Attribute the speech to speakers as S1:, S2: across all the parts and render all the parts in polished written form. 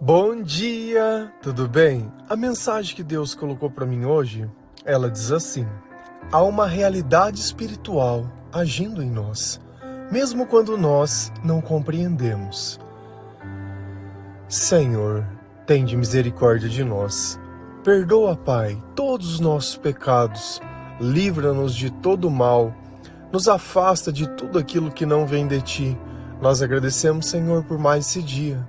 S1: Bom dia, tudo bem? A mensagem que Deus colocou para mim hoje, ela diz assim: há uma realidade espiritual agindo em nós, mesmo quando nós não compreendemos. Senhor, tende misericórdia de nós. Perdoa, Pai, todos os nossos pecados, livra-nos de todo mal, nos afasta de tudo aquilo que não vem de Ti. Nós agradecemos, Senhor, por mais esse dia,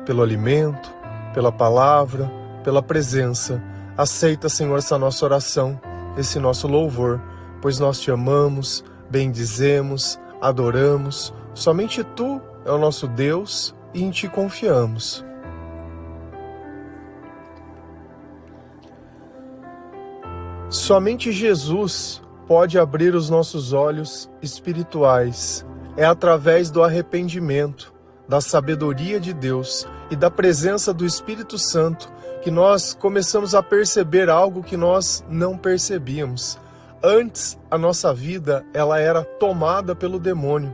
S1: pelo alimento, pela palavra, pela presença. Aceita, Senhor, essa nossa oração, esse nosso louvor, pois nós Te amamos, bendizemos, adoramos. Somente Tu é o nosso Deus e em Ti confiamos. Somente Jesus pode abrir os nossos olhos espirituais. É através do arrependimento, da sabedoria de Deus e da presença do Espírito Santo que nós começamos a perceber algo que nós não percebíamos. Antes, a nossa vida ela era tomada pelo demônio,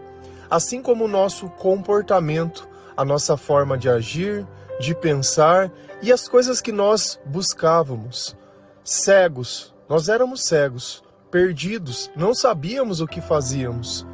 S1: assim como o nosso comportamento, a nossa forma de agir, de pensar e as coisas que nós buscávamos. Cegos, nós éramos cegos, perdidos, não sabíamos o que fazíamos.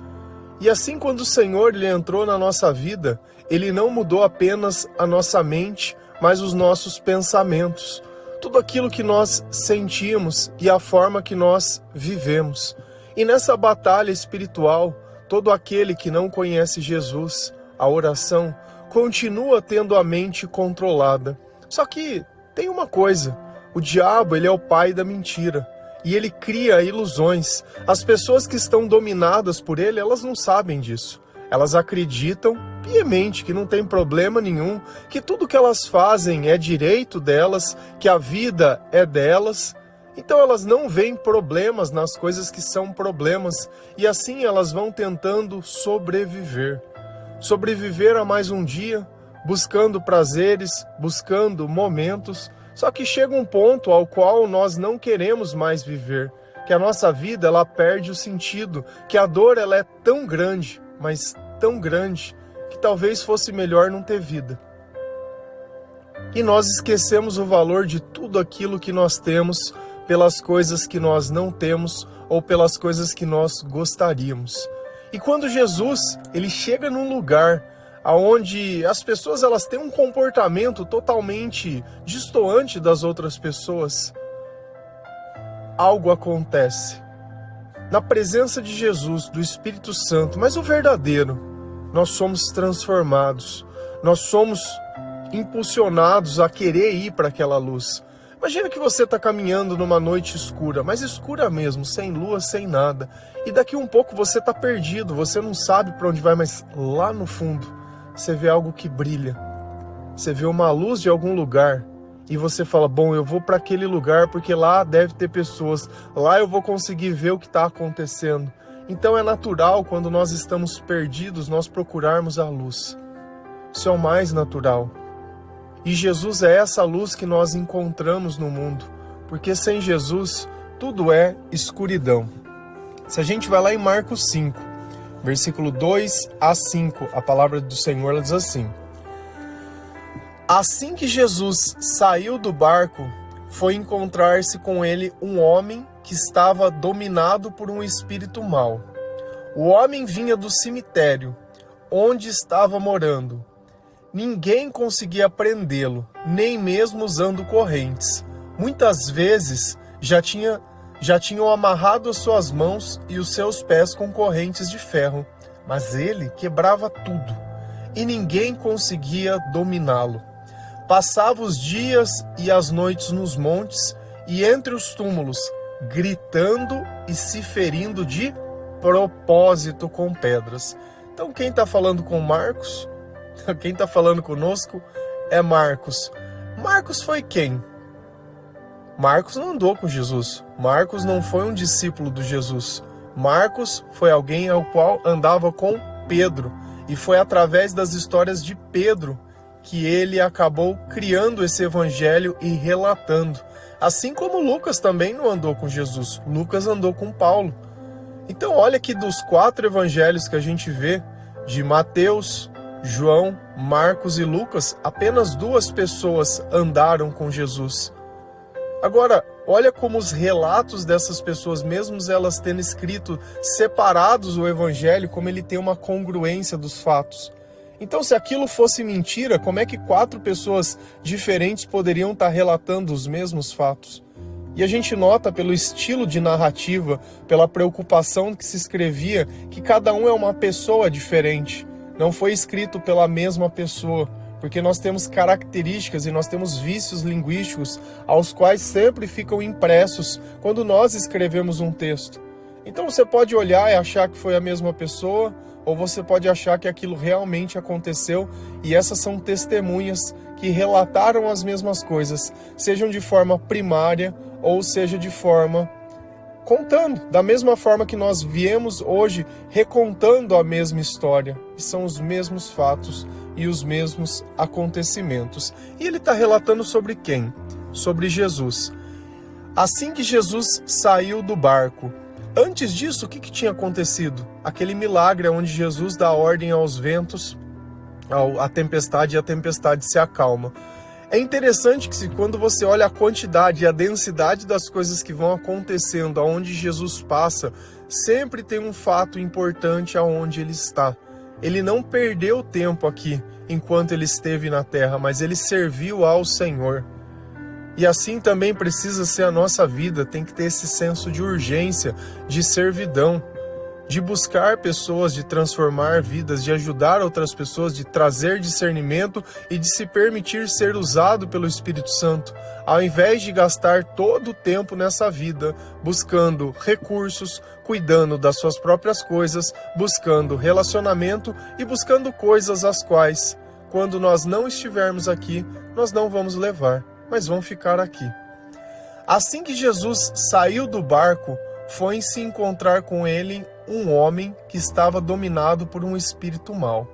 S1: E assim, quando o Senhor ele entrou na nossa vida, Ele não mudou apenas a nossa mente, mas os nossos pensamentos. Tudo aquilo que nós sentimos e a forma que nós vivemos. E nessa batalha espiritual, todo aquele que não conhece Jesus, a oração, continua tendo a mente controlada. Só que tem uma coisa, o diabo ele é o pai da mentira. E ele cria ilusões. As pessoas que estão dominadas por ele, elas não sabem disso. Elas acreditam piamente que não tem problema nenhum, que tudo que elas fazem é direito delas, que a vida é delas. Então elas não veem problemas nas coisas que são problemas. E assim elas vão tentando sobreviver. Sobreviver a mais um dia, buscando prazeres, buscando momentos. Só que chega um ponto ao qual nós não queremos mais viver, que a nossa vida ela perde o sentido, que a dor ela é tão grande, mas tão grande, que talvez fosse melhor não ter vida. E nós esquecemos o valor de tudo aquilo que nós temos pelas coisas que nós não temos ou pelas coisas que nós gostaríamos. E quando Jesus ele chega num lugar onde as pessoas elas têm um comportamento totalmente destoante das outras pessoas, algo acontece. Na presença de Jesus, do Espírito Santo, mas o verdadeiro, nós somos transformados, nós somos impulsionados a querer ir para aquela luz. Imagina que você está caminhando numa noite escura, mas escura mesmo, sem lua, sem nada, e daqui um pouco você está perdido, você não sabe para onde vai, mas lá no fundo você vê algo que brilha, você vê uma luz de algum lugar e você fala, bom, eu vou para aquele lugar porque lá deve ter pessoas, lá eu vou conseguir ver o que está acontecendo. Então é natural quando nós estamos perdidos nós procurarmos a luz. Isso é o mais natural. E Jesus é essa luz que nós encontramos no mundo, porque sem Jesus tudo é escuridão. Se a gente vai lá em Marcos 5, versículo 2 a 5, a palavra do Senhor ela diz assim: assim que Jesus saiu do barco, foi encontrar-se com ele um homem que estava dominado por um espírito mau. O homem vinha do cemitério, onde estava morando. Ninguém conseguia prendê-lo, nem mesmo usando correntes. Muitas vezes já tinham amarrado as suas mãos e os seus pés com correntes de ferro, mas ele quebrava tudo, e ninguém conseguia dominá-lo. Passava os dias e as noites nos montes e entre os túmulos, gritando e se ferindo de propósito com pedras. Então quem está falando com Marcos, quem está falando conosco é Marcos. Marcos foi quem? Marcos não andou com Jesus. Marcos não foi um discípulo de Jesus. Marcos foi alguém ao qual andava com Pedro. E foi através das histórias de Pedro que ele acabou criando esse evangelho e relatando. Assim como Lucas também não andou com Jesus. Lucas andou com Paulo. Então olha que dos 4 evangelhos que a gente vê, de Mateus, João, Marcos e Lucas, apenas 2 pessoas andaram com Jesus. Agora, olha como os relatos dessas pessoas, mesmo elas tendo escrito separados o evangelho, como ele tem uma congruência dos fatos. Então, se aquilo fosse mentira, como é que 4 pessoas diferentes poderiam estar relatando os mesmos fatos? E a gente nota pelo estilo de narrativa, pela preocupação que se escrevia, que cada um é uma pessoa diferente. Não foi escrito pela mesma pessoa, porque nós temos características e nós temos vícios linguísticos aos quais sempre ficam impressos quando nós escrevemos um texto. Então você pode olhar e achar que foi a mesma pessoa, ou você pode achar que aquilo realmente aconteceu, e essas são testemunhas que relataram as mesmas coisas, sejam de forma primária ou seja de forma contando, da mesma forma que nós viemos hoje recontando a mesma história, e são os mesmos fatos e os mesmos acontecimentos. E ele está relatando sobre quem? Sobre Jesus. Assim que Jesus saiu do barco, antes disso, o que tinha acontecido? Aquele milagre onde Jesus dá ordem aos ventos, à tempestade, e a tempestade se acalma. É interessante que quando você olha a quantidade e a densidade das coisas que vão acontecendo aonde Jesus passa, sempre tem um fato importante aonde ele está. Ele não perdeu tempo aqui enquanto ele esteve na terra, mas ele serviu ao Senhor. E assim também precisa ser a nossa vida, tem que ter esse senso de urgência, de servidão, de buscar pessoas, de transformar vidas, de ajudar outras pessoas, de trazer discernimento e de se permitir ser usado pelo Espírito Santo, ao invés de gastar todo o tempo nessa vida buscando recursos, cuidando das suas próprias coisas, buscando relacionamento e buscando coisas as quais, quando nós não estivermos aqui, nós não vamos levar, mas vão ficar aqui. Assim que Jesus saiu do barco, foi se encontrar com ele um homem que estava dominado por um espírito mau.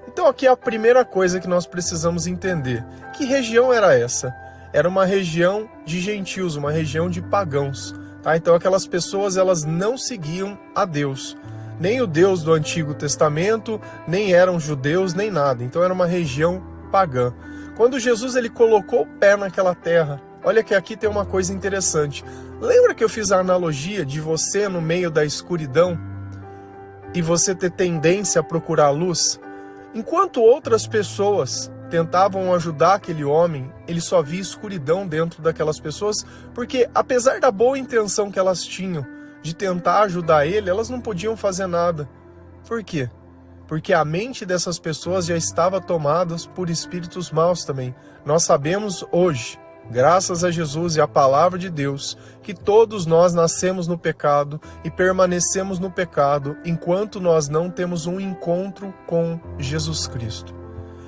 S1: Então aqui é a primeira coisa que nós precisamos entender. Que região era essa? Era uma região de gentios, uma região de pagãos. Tá? Então aquelas pessoas elas não seguiam a Deus. Nem o Deus do Antigo Testamento, nem eram judeus, nem nada. Então era uma região pagã. Quando Jesus ele colocou o pé naquela terra, olha que aqui tem uma coisa interessante. Lembra que eu fiz a analogia de você no meio da escuridão e você ter tendência a procurar a luz? Enquanto outras pessoas tentavam ajudar aquele homem, ele só via escuridão dentro daquelas pessoas, porque apesar da boa intenção que elas tinham de tentar ajudar ele, elas não podiam fazer nada. Por quê? Porque a mente dessas pessoas já estava tomada por espíritos maus também. Nós sabemos hoje, graças a Jesus e à palavra de Deus, que todos nós nascemos no pecado e permanecemos no pecado enquanto nós não temos um encontro com Jesus Cristo.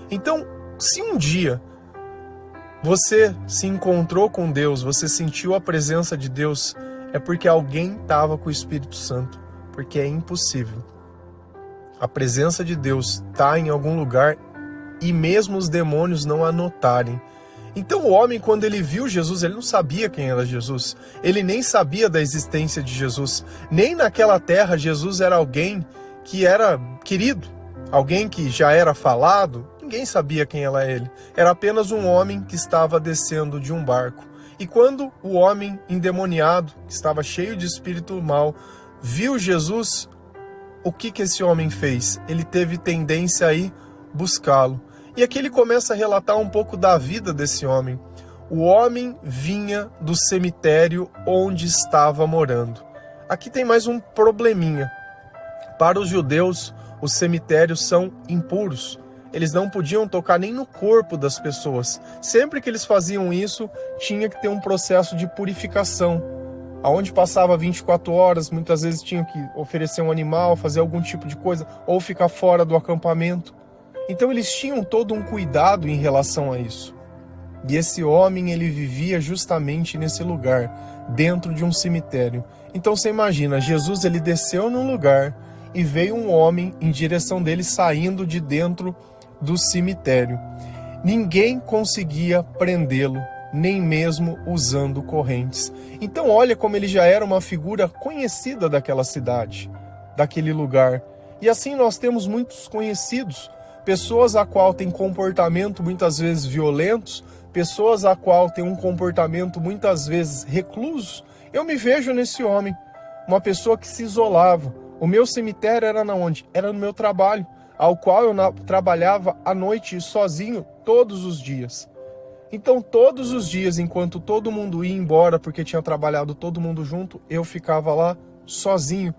S1: Então, se um dia você se encontrou com Deus, você sentiu a presença de Deus, é porque alguém estava com o Espírito Santo, porque é impossível. A presença de Deus está em algum lugar e mesmo os demônios não a notarem. Então o homem, quando ele viu Jesus, ele não sabia quem era Jesus. Ele nem sabia da existência de Jesus. Nem naquela terra Jesus era alguém que era querido, alguém que já era falado. Ninguém sabia quem era ele. Era apenas um homem que estava descendo de um barco. E quando o homem endemoniado, que estava cheio de espírito mau, viu Jesus, o que esse homem fez? Ele teve tendência a ir buscá-lo. E aqui ele começa a relatar um pouco da vida desse homem. O homem vinha do cemitério onde estava morando. Aqui tem mais um probleminha. Para os judeus, os cemitérios são impuros. Eles não podiam tocar nem no corpo das pessoas. Sempre que eles faziam isso, tinha que ter um processo de purificação. Aonde passava 24 horas, muitas vezes tinham que oferecer um animal, fazer algum tipo de coisa, ou ficar fora do acampamento. Então eles tinham todo um cuidado em relação a isso. E esse homem, ele vivia justamente nesse lugar, dentro de um cemitério. Então você imagina, Jesus ele desceu num lugar e veio um homem em direção dele saindo de dentro do cemitério. Ninguém conseguia prendê-lo, nem mesmo usando correntes. Então olha como ele já era uma figura conhecida daquela cidade, daquele lugar. E assim nós temos muitos conhecidos. pessoas a qual têm comportamento muitas vezes violentos, pessoas a qual têm um comportamento muitas vezes recluso. Eu me vejo nesse homem, uma pessoa que se isolava. O meu cemitério era na onde? Era no meu trabalho, ao qual eu trabalhava à noite sozinho todos os dias. Então, todos os dias, enquanto todo mundo ia embora, porque tinha trabalhado todo mundo junto, eu ficava lá sozinho,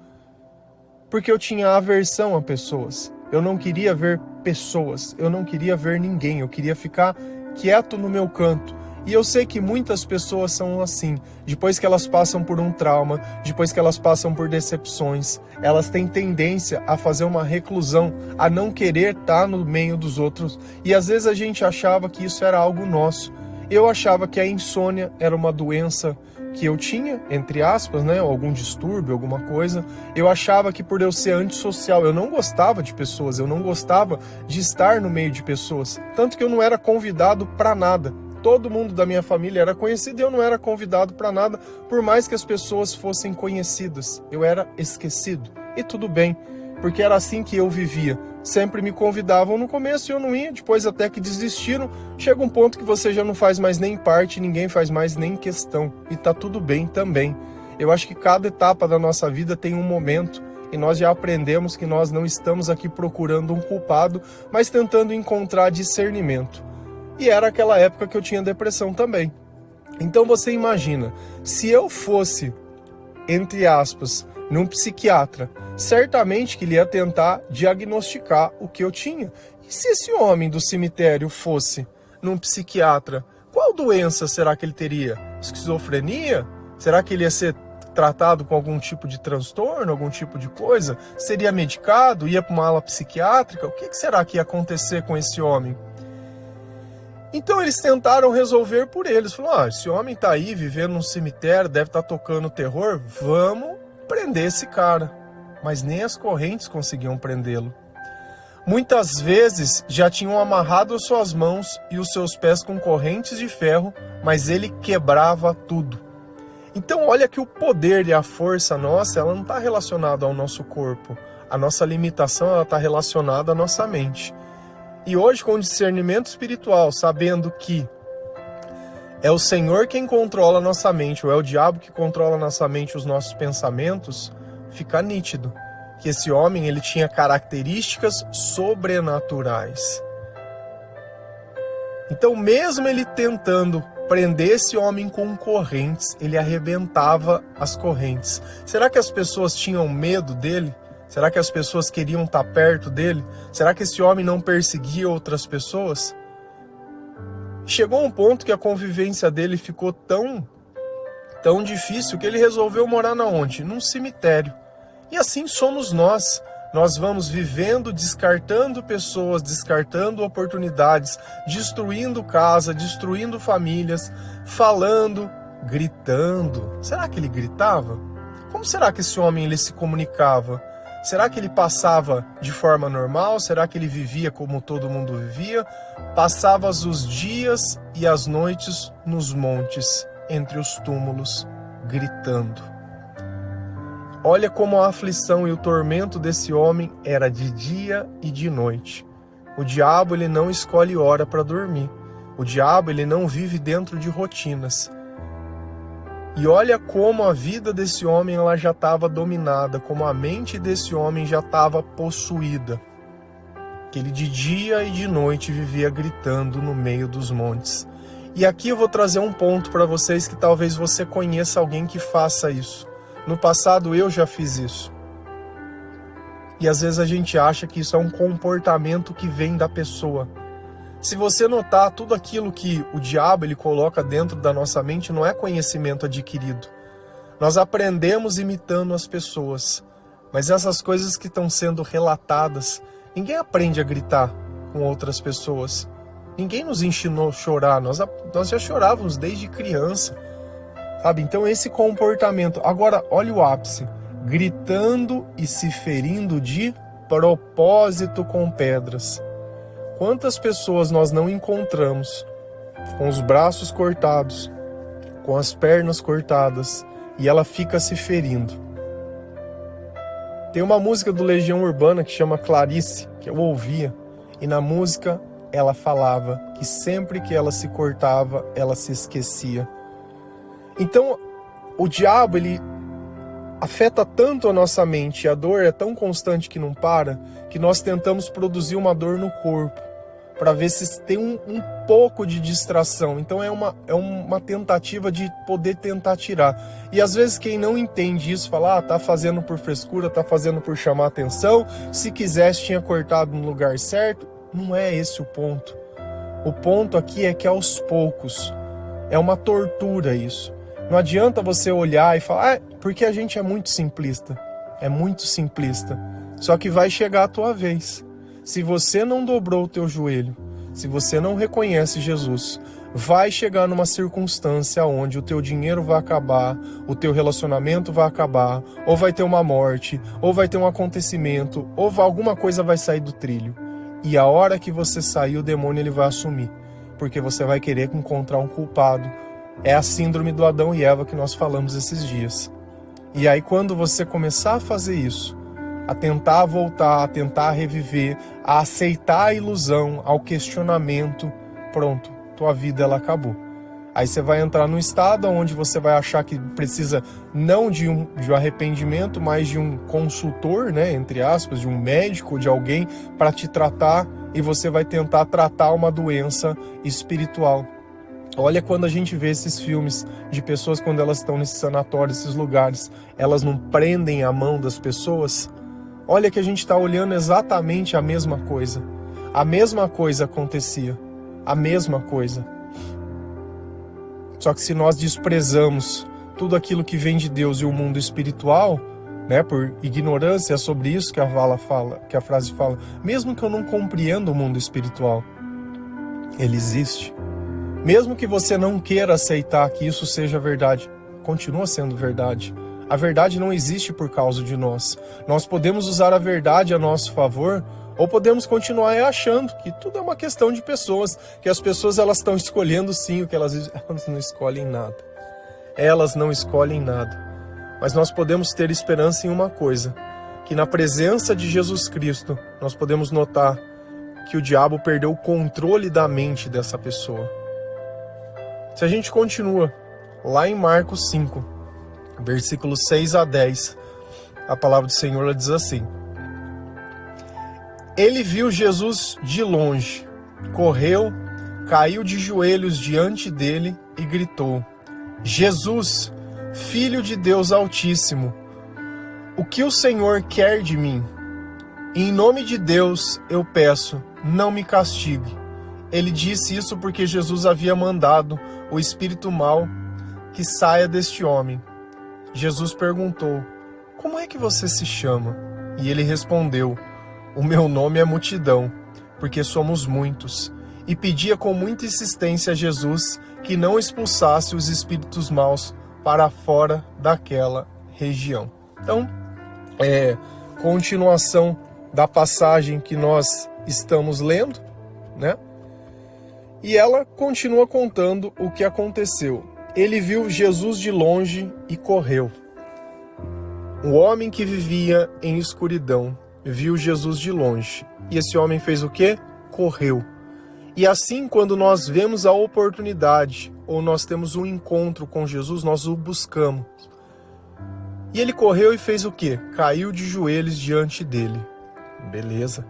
S1: porque eu tinha aversão a pessoas. Eu não queria ver pessoas, eu não queria ver ninguém, eu queria ficar quieto no meu canto. E eu sei que muitas pessoas são assim, depois que elas passam por um trauma, depois que elas passam por decepções, elas têm tendência a fazer uma reclusão, a não querer estar no meio dos outros. E às vezes a gente achava que isso era algo nosso. Eu achava que a insônia era uma doença que eu tinha, entre aspas, né, algum distúrbio, alguma coisa. Eu achava que por eu ser antissocial, eu não gostava de pessoas, eu não gostava de estar no meio de pessoas, tanto que eu não era convidado para nada. Todo mundo da minha família era conhecido e eu não era convidado para nada, por mais que as pessoas fossem conhecidas. Eu era esquecido. E tudo bem, porque era assim que eu vivia. Sempre me convidavam no começo e eu não ia, depois até que desistiram. Chega um ponto que você já não faz mais nem parte, ninguém faz mais nem questão. E tá tudo bem também. Eu acho que cada etapa da nossa vida tem um momento e nós já aprendemos que nós não estamos aqui procurando um culpado, mas tentando encontrar discernimento. E era aquela época que eu tinha depressão também. Então você imagina, se eu fosse, entre aspas, num psiquiatra, certamente que ele ia tentar diagnosticar o que eu tinha. E se esse homem do cemitério fosse num psiquiatra, qual doença será que ele teria? Esquizofrenia? Será que ele ia ser tratado com algum tipo de transtorno, algum tipo de coisa? Seria medicado? Ia para uma ala psiquiátrica? O que será que ia acontecer com esse homem? Então eles tentaram resolver por eles. Falaram, esse homem tá aí vivendo num cemitério, deve estar tocando terror, vamos prender esse cara. Mas nem as correntes conseguiam prendê-lo. Muitas vezes já tinham amarrado as suas mãos e os seus pés com correntes de ferro, mas ele quebrava tudo. Então olha que o poder e a força nossa, ela não está relacionada ao nosso corpo. A nossa limitação, ela está relacionada à nossa mente. E hoje, com o discernimento espiritual, sabendo que é o Senhor quem controla a nossa mente, ou é o diabo que controla a nossa mente, os nossos pensamentos, fica nítido que esse homem ele tinha características sobrenaturais. Então, mesmo ele tentando prender esse homem com correntes, ele arrebentava as correntes. Será que as pessoas tinham medo dele? Será que as pessoas queriam estar perto dele? Será que esse homem não perseguia outras pessoas? Chegou um ponto que a convivência dele ficou tão difícil que ele resolveu morar na onde? Num cemitério. E assim somos nós. Nós vamos vivendo, descartando pessoas, descartando oportunidades, destruindo casa, destruindo famílias, falando, gritando. Será que ele gritava? Como será que esse homem ele se comunicava? Será que ele passava de forma normal? Será que ele vivia como todo mundo vivia? Passava os dias e as noites nos montes, entre os túmulos, gritando. Olha como a aflição e o tormento desse homem era de dia e de noite. O diabo ele não escolhe hora para dormir. O diabo ele não vive dentro de rotinas. E olha como a vida desse homem ela já estava dominada, como a mente desse homem já estava possuída. Que ele de dia e de noite vivia gritando no meio dos montes. E aqui eu vou trazer um ponto para vocês que talvez você conheça alguém que faça isso. No passado eu já fiz isso. E às vezes a gente acha que isso é um comportamento que vem da pessoa. Se você notar, tudo aquilo que o diabo ele coloca dentro da nossa mente não é conhecimento adquirido. Nós aprendemos imitando as pessoas. Mas essas coisas que estão sendo relatadas, ninguém aprende a gritar com outras pessoas. Ninguém nos ensinou a chorar. Nós já chorávamos desde criança. Sabe? Então esse comportamento. Agora, olha o ápice. Gritando e se ferindo de propósito com pedras. Quantas pessoas nós não encontramos com os braços cortados, com as pernas cortadas, e ela fica se ferindo. Tem uma música do Legião Urbana que chama Clarice, que eu ouvia, E na música ela falava que sempre que ela se cortava, ela se esquecia. Então, o diabo, ele afeta tanto a nossa mente, e a dor é tão constante que não para, que nós tentamos produzir uma dor no corpo, para ver se tem um pouco de distração. Então é uma tentativa de poder tentar tirar. E às vezes quem não entende isso, fala, tá fazendo por frescura, tá fazendo por chamar atenção, se quisesse tinha cortado no lugar certo. Não é esse o ponto. O ponto aqui é que aos poucos, é uma tortura isso. Não adianta você olhar e falar, porque a gente é muito simplista. É muito simplista. Só que vai chegar a tua vez. Se você não dobrou o teu joelho, se você não reconhece Jesus, vai chegar numa circunstância onde o teu dinheiro vai acabar, o teu relacionamento vai acabar, ou vai ter uma morte, ou vai ter um acontecimento, ou alguma coisa vai sair do trilho. E a hora que você sair, o demônio ele vai assumir, porque você vai querer encontrar um culpado. É a síndrome do Adão e Eva que nós falamos esses dias. E aí quando você começar a fazer isso, a tentar voltar, a tentar reviver, a aceitar a ilusão, ao questionamento, pronto, tua vida ela acabou. Aí você vai entrar num estado onde você vai achar que precisa não de um arrependimento, mas de um consultor, né, entre aspas, de um médico, de alguém para te tratar, e você vai tentar tratar uma doença espiritual. Olha quando a gente vê esses filmes de pessoas quando elas estão nesses sanatórios, esses lugares, elas não prendem a mão das pessoas. Olha que a gente está olhando exatamente a mesma coisa. A mesma coisa acontecia. A mesma coisa. Só que se nós desprezamos tudo aquilo que vem de Deus e o mundo espiritual, né, por ignorância, é sobre isso que a frase fala, mesmo que eu não compreenda o mundo espiritual, ele existe. Mesmo que você não queira aceitar que isso seja verdade, continua sendo verdade. A verdade não existe por causa de nós. Nós podemos usar a verdade a nosso favor, ou podemos continuar achando que tudo é uma questão de pessoas, que as pessoas elas estão escolhendo sim o que elas não escolhem nada. Elas não escolhem nada. Mas nós podemos ter esperança em uma coisa, que na presença de Jesus Cristo, nós podemos notar que o diabo perdeu o controle da mente dessa pessoa. Se a gente continua lá em Marcos 5, versículos 6 a 10, a palavra do Senhor ela diz assim: Ele viu Jesus de longe, correu, caiu de joelhos diante dele e gritou: Jesus, Filho de Deus Altíssimo, o que o Senhor quer de mim? Em nome de Deus eu peço, não me castigue. Ele disse isso porque Jesus havia mandado o espírito mau que saia deste homem. Jesus perguntou: Como é que você se chama? E ele respondeu: O meu nome é Multidão, porque somos muitos. E pedia com muita insistência a Jesus que não expulsasse os espíritos maus para fora daquela região. Então, continuação da passagem que nós estamos lendo, né? E ela continua contando o que aconteceu. Ele viu Jesus de longe e correu. O homem que vivia em escuridão viu Jesus de longe. E esse homem fez o quê? Correu. E assim, quando nós vemos a oportunidade, ou nós temos um encontro com Jesus, nós o buscamos. E ele correu e fez o quê? Caiu de joelhos diante dele. Beleza.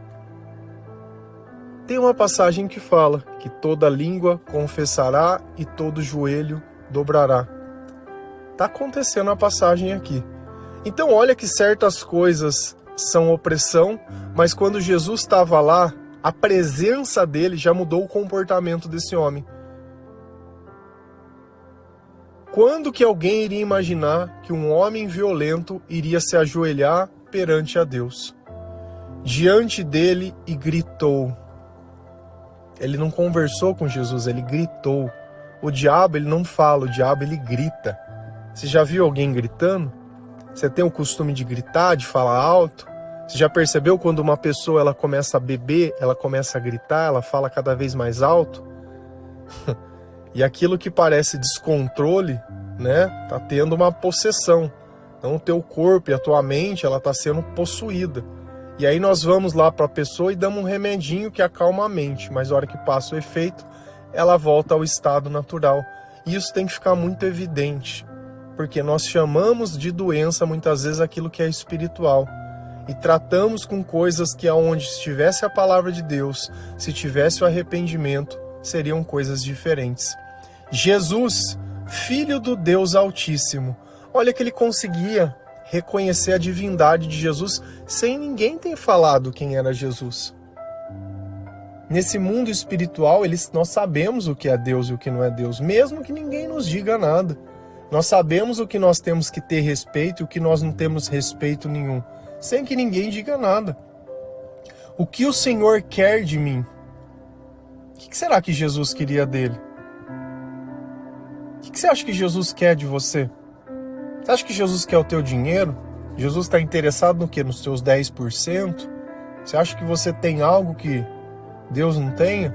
S1: Tem uma passagem que fala que toda língua confessará e todo joelho dobrará. Está acontecendo a passagem aqui. Então olha que certas coisas são opressão, mas quando Jesus estava lá, a presença dele já mudou o comportamento desse homem. Quando que alguém iria imaginar que um homem violento iria se ajoelhar perante a Deus? Diante dele e gritou. Ele não conversou com Jesus, ele gritou. O diabo, ele não fala, o diabo, ele grita. Você já viu alguém gritando? Você tem o costume de gritar, de falar alto? Você já percebeu quando uma pessoa ela começa a beber, ela começa a gritar, ela fala cada vez mais alto? E aquilo que parece descontrole, né, tá tendo uma possessão. Então o teu corpo e a tua mente, ela tá sendo possuída. E aí nós vamos lá para a pessoa e damos um remedinho que acalma a mente, mas na hora que passa o efeito, ela volta ao estado natural. E isso tem que ficar muito evidente, porque nós chamamos de doença muitas vezes aquilo que é espiritual. E tratamos com coisas que aonde se tivesse a palavra de Deus, se tivesse o arrependimento, seriam coisas diferentes. Jesus, Filho do Deus Altíssimo, olha que ele conseguia reconhecer a divindade de Jesus sem ninguém ter falado quem era Jesus. Nesse mundo espiritual, nós sabemos o que é Deus e o que não é Deus, mesmo que ninguém nos diga nada. Nós sabemos o que nós temos que ter respeito e o que nós não temos respeito nenhum, sem que ninguém diga nada. O que o Senhor quer de mim? O que será que Jesus queria dele? O que você acha que Jesus quer de você? Você acha que Jesus quer o teu dinheiro? Jesus está interessado no quê? Nos teus 10%? Você acha que você tem algo que Deus não tenha?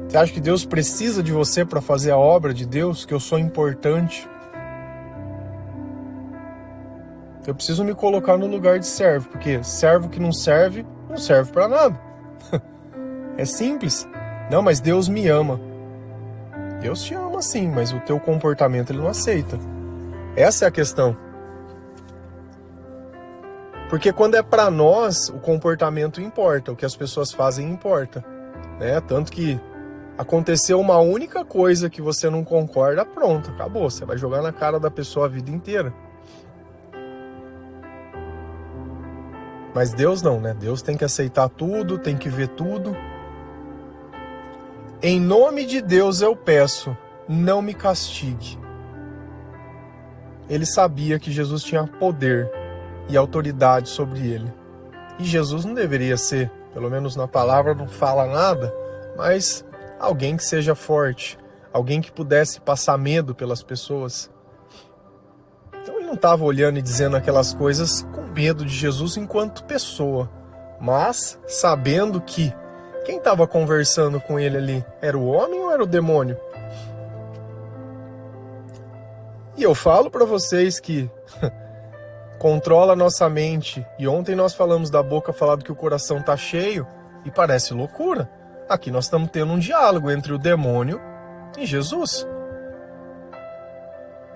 S1: Você acha que Deus precisa de você para fazer a obra de Deus? Que eu sou importante? Eu preciso me colocar no lugar de servo, porque servo que não serve para nada. É simples. Não, mas Deus me ama. Deus te ama sim, mas o teu comportamento ele não aceita. Essa é a questão. Porque quando é para nós, o comportamento importa, o que as pessoas fazem importa, né? Tanto que aconteceu uma única coisa que você não concorda, pronto, acabou. Você vai jogar na cara da pessoa a vida inteira. Mas Deus não, né? Deus tem que aceitar tudo, tem que ver tudo. Em nome de Deus eu peço, não me castigue. Ele sabia que Jesus tinha poder e autoridade sobre ele. E Jesus não deveria ser, pelo menos na palavra não fala nada, mas alguém que seja forte, alguém que pudesse passar medo pelas pessoas. Então ele não estava olhando e dizendo aquelas coisas com medo de Jesus enquanto pessoa, mas sabendo que quem estava conversando com ele ali era o homem ou era o demônio? E eu falo para vocês que controla a nossa mente. E ontem nós falamos da boca falado que o coração tá cheio e parece loucura. Aqui nós estamos tendo um diálogo entre o demônio e Jesus.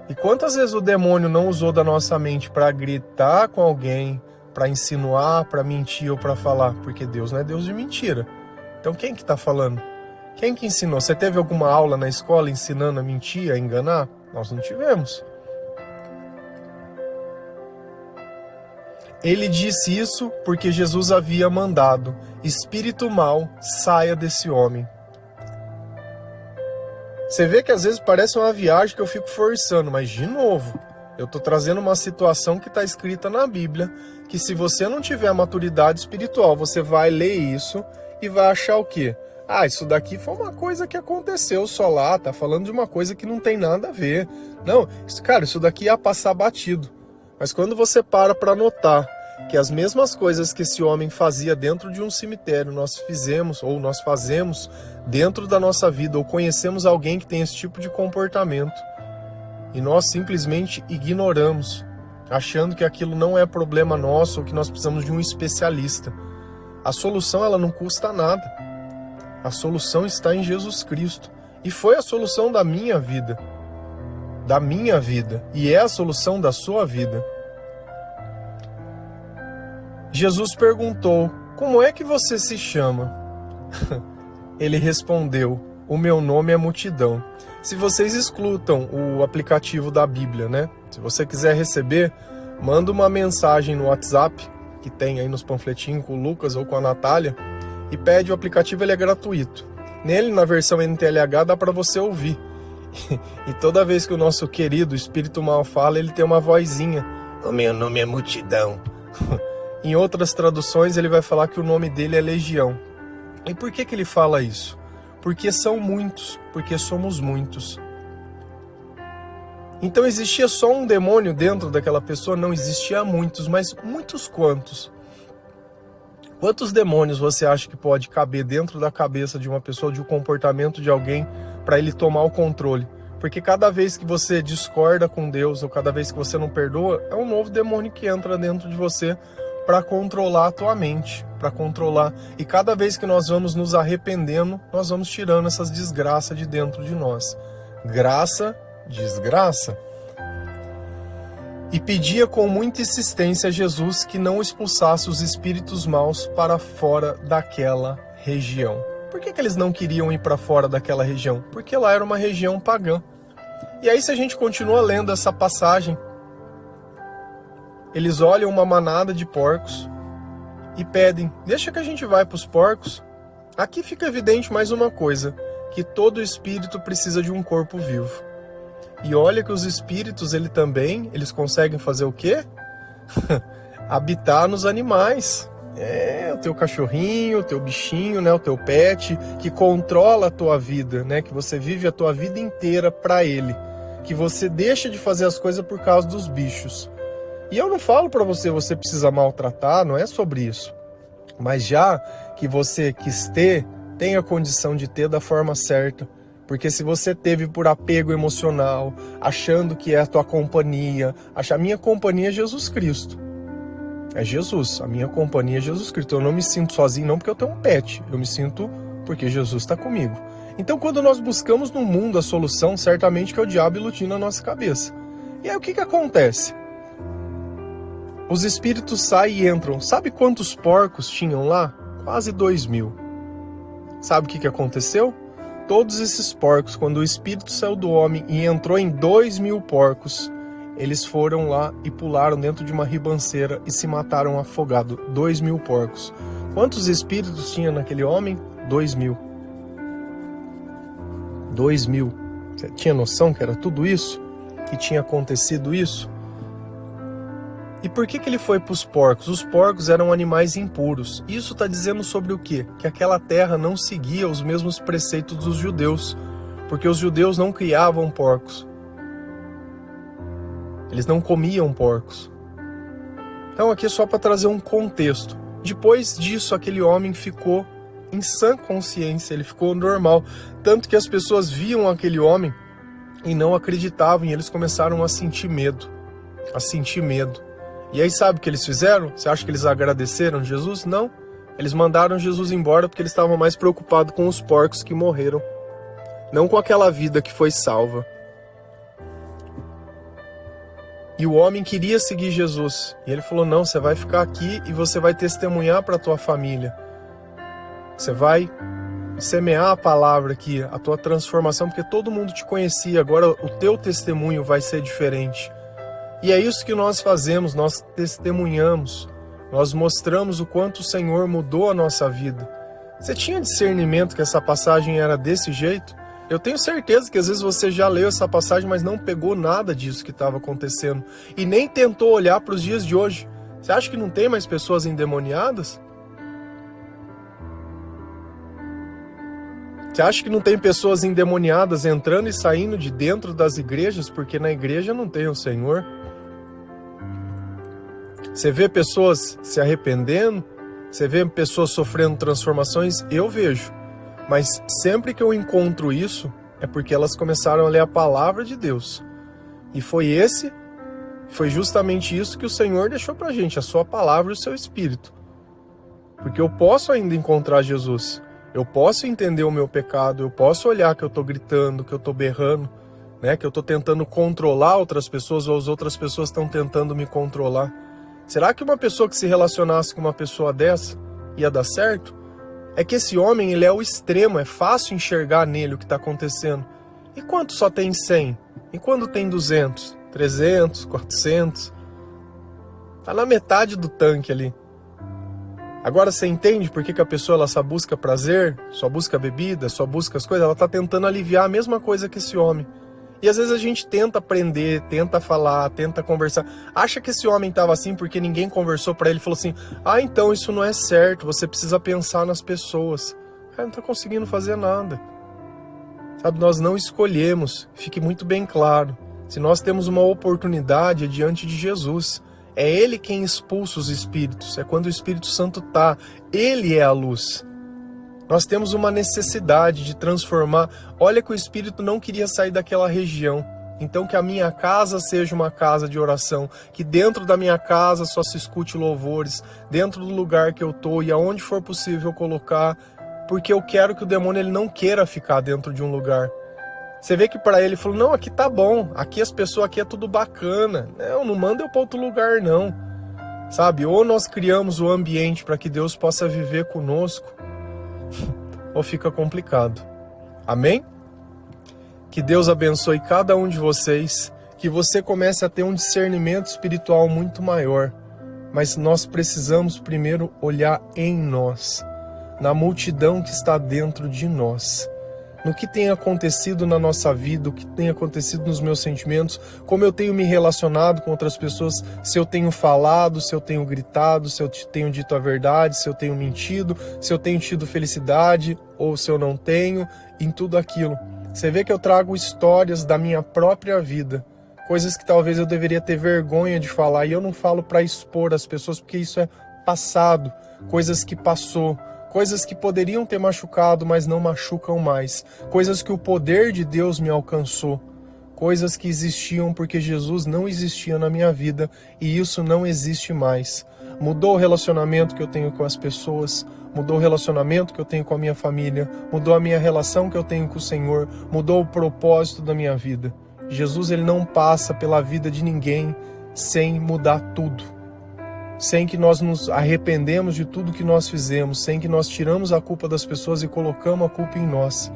S1: E quantas vezes o demônio não usou da nossa mente para gritar com alguém, para insinuar, para mentir ou para falar? Porque Deus não é Deus de mentira. Então quem que está falando? Quem que ensinou? Você teve alguma aula na escola ensinando a mentir, a enganar? Nós não tivemos. Ele disse isso porque Jesus havia mandado: espírito mau, saia desse homem. Você vê que às vezes parece uma viagem que eu fico forçando, mas de novo, eu estou trazendo uma situação que está escrita na Bíblia, que se você não tiver maturidade espiritual, você vai ler isso e vai achar o quê? Ah, isso daqui foi uma coisa que aconteceu só lá, tá falando de uma coisa que não tem nada a ver. Não, cara, isso daqui ia passar batido. Mas quando você para notar que as mesmas coisas que esse homem fazia dentro de um cemitério, nós fizemos ou nós fazemos dentro da nossa vida, ou conhecemos alguém que tem esse tipo de comportamento, e nós simplesmente ignoramos, achando que aquilo não é problema nosso ou que nós precisamos de um especialista. A solução ela não custa nada. A solução está em Jesus Cristo. E foi a solução da minha vida. Da minha vida. E é a solução da sua vida. Jesus perguntou: como é que você se chama? Ele respondeu: o meu nome é Multidão. Se vocês escutam o aplicativo da Bíblia, né? Se você quiser receber, manda uma mensagem no WhatsApp, que tem aí nos panfletinhos com o Lucas ou com a Natália, e pede. O aplicativo, ele é gratuito. Nele, na versão NTLH, dá para você ouvir. E toda vez que o nosso querido Espírito Mal fala, ele tem uma vozinha: o meu nome é Multidão. Em outras traduções, ele vai falar que o nome dele é Legião. E por que ele fala isso? Porque são muitos, porque somos muitos. Então existia só um demônio dentro daquela pessoa? Não, existia muitos, mas muitos quantos? Quantos demônios você acha que pode caber dentro da cabeça de uma pessoa, de um comportamento de alguém, para ele tomar o controle? Porque cada vez que você discorda com Deus, ou cada vez que você não perdoa, é um novo demônio que entra dentro de você, para controlar a tua mente, para controlar. E cada vez que nós vamos nos arrependendo, nós vamos tirando essas desgraças de dentro de nós. Graça, desgraça. E pedia com muita insistência a Jesus que não expulsasse os espíritos maus para fora daquela região. Por que eles não queriam ir para fora daquela região? Porque lá era uma região pagã. E aí, se a gente continua lendo essa passagem, eles olham uma manada de porcos e pedem, deixa que a gente vai para os porcos. Aqui fica evidente mais uma coisa, que todo espírito precisa de um corpo vivo. E olha que os espíritos, eles conseguem fazer o quê? Habitar nos animais. O teu cachorrinho, o teu bichinho, né, o teu pet, que controla a tua vida, né, que você vive a tua vida inteira para ele, que você deixa de fazer as coisas por causa dos bichos. E eu não falo para você precisa maltratar, não é sobre isso. Mas já que você quis ter, tenha a condição de ter da forma certa. Porque se você teve por apego emocional, achando que é a tua companhia, a minha companhia é Jesus Cristo. É Jesus, a minha companhia é Jesus Cristo. Eu não me sinto sozinho não porque eu tenho um pet, eu me sinto porque Jesus está comigo. Então quando nós buscamos no mundo a solução, certamente que é o diabo iludindo a nossa cabeça. E aí o que acontece? Os espíritos saem e entram. Sabe quantos porcos tinham lá? Quase 2.000. Sabe o que aconteceu? Todos esses porcos, quando o espírito saiu do homem e entrou em 2.000 porcos, eles foram lá e pularam dentro de uma ribanceira e se mataram afogados. 2.000 porcos. Quantos espíritos tinha naquele homem? 2.000. 2.000. Você tinha noção que era tudo isso? Que tinha acontecido isso? E por que ele foi para os porcos? Os porcos eram animais impuros. Isso está dizendo sobre o quê? Que aquela terra não seguia os mesmos preceitos dos judeus, porque os judeus não criavam porcos. Eles não comiam porcos. Então aqui é só para trazer um contexto. Depois disso, aquele homem ficou em sã consciência, ele ficou normal. Tanto que as pessoas viam aquele homem e não acreditavam, e eles começaram a sentir medo. A sentir medo. E aí sabe o que eles fizeram? Você acha que eles agradeceram Jesus? Não. Eles mandaram Jesus embora porque eles estavam mais preocupados com os porcos que morreram. Não com aquela vida que foi salva. E o homem queria seguir Jesus. E ele falou, não, você vai ficar aqui e você vai testemunhar para a tua família. Você vai semear a palavra aqui, a tua transformação, porque todo mundo te conhecia. Agora o teu testemunho vai ser diferente. E é isso que nós fazemos, nós testemunhamos, nós mostramos o quanto o Senhor mudou a nossa vida. Você tinha discernimento que essa passagem era desse jeito? Eu tenho certeza que às vezes você já leu essa passagem, mas não pegou nada disso que estava acontecendo. E nem tentou olhar para os dias de hoje. Você acha que não tem mais pessoas endemoniadas? Você acha que não tem pessoas endemoniadas entrando e saindo de dentro das igrejas, porque na igreja não tem o Senhor? Você vê pessoas se arrependendo? Você vê pessoas sofrendo transformações? Eu vejo. Mas sempre que eu encontro isso, é porque elas começaram a ler a palavra de Deus. E foi justamente isso que o Senhor deixou pra gente, a sua palavra e o seu Espírito. Porque eu posso ainda encontrar Jesus. Eu posso entender o meu pecado, eu posso olhar que eu tô gritando, que eu tô berrando, né? Que eu tô tentando controlar outras pessoas ou as outras pessoas estão tentando me controlar. Será que uma pessoa que se relacionasse com uma pessoa dessa ia dar certo? É que esse homem, ele é o extremo, é fácil enxergar nele o que está acontecendo. E quanto só tem 100? E quando tem 200? 300? 400? Tá na metade do tanque ali. Agora você entende por que a pessoa ela só busca prazer, só busca bebida, só busca as coisas? Ela está tentando aliviar a mesma coisa que esse homem. E às vezes a gente tenta aprender, tenta falar, tenta conversar. Acha que esse homem estava assim porque ninguém conversou para ele e falou assim, então isso não é certo, você precisa pensar nas pessoas. Não está conseguindo fazer nada. Sabe, nós não escolhemos, fique muito bem claro. Se nós temos uma oportunidade é diante de Jesus. É Ele quem expulsa os espíritos, é quando o Espírito Santo está. Ele é a luz. Nós temos uma necessidade de transformar. Olha que o Espírito não queria sair daquela região. Então que a minha casa seja uma casa de oração, que dentro da minha casa só se escute louvores, dentro do lugar que eu estou e aonde for possível colocar, porque eu quero que o demônio ele não queira ficar dentro de um lugar. Você vê que para ele falou, não, aqui tá bom, aqui as pessoas, aqui é tudo bacana, não manda eu para outro lugar não, sabe? Ou nós criamos o ambiente para que Deus possa viver conosco, ou fica complicado. Amém? Que Deus abençoe cada um de vocês, que você comece a ter um discernimento espiritual muito maior, mas nós precisamos primeiro olhar em nós, na multidão que está dentro de nós, no que tem acontecido na nossa vida, o que tem acontecido nos meus sentimentos, como eu tenho me relacionado com outras pessoas, se eu tenho falado, se eu tenho gritado, se eu tenho dito a verdade, se eu tenho mentido, se eu tenho tido felicidade ou se eu não tenho, em tudo aquilo. Você vê que eu trago histórias da minha própria vida, coisas que talvez eu deveria ter vergonha de falar, e eu não falo para expor as pessoas porque isso é passado, coisas que passou, coisas que poderiam ter machucado, mas não machucam mais. Coisas que o poder de Deus me alcançou. Coisas que existiam porque Jesus não existia na minha vida e isso não existe mais. Mudou o relacionamento que eu tenho com as pessoas, mudou o relacionamento que eu tenho com a minha família, mudou a minha relação que eu tenho com o Senhor, mudou o propósito da minha vida. Jesus ele não passa pela vida de ninguém sem mudar tudo. Sem que nós nos arrependemos de tudo que nós fizemos, sem que nós tiramos a culpa das pessoas e colocamos a culpa em nós.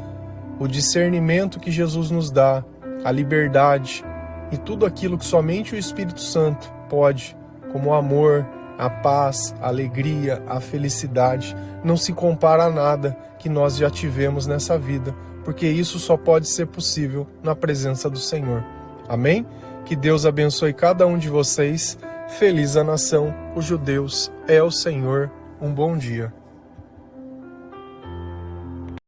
S1: O discernimento que Jesus nos dá, a liberdade e tudo aquilo que somente o Espírito Santo pode, como o amor, a paz, a alegria, a felicidade, não se compara a nada que nós já tivemos nessa vida, porque isso só pode ser possível na presença do Senhor. Amém? Que Deus abençoe cada um de vocês. Feliz a nação cujo Deus é o Senhor. Um bom dia.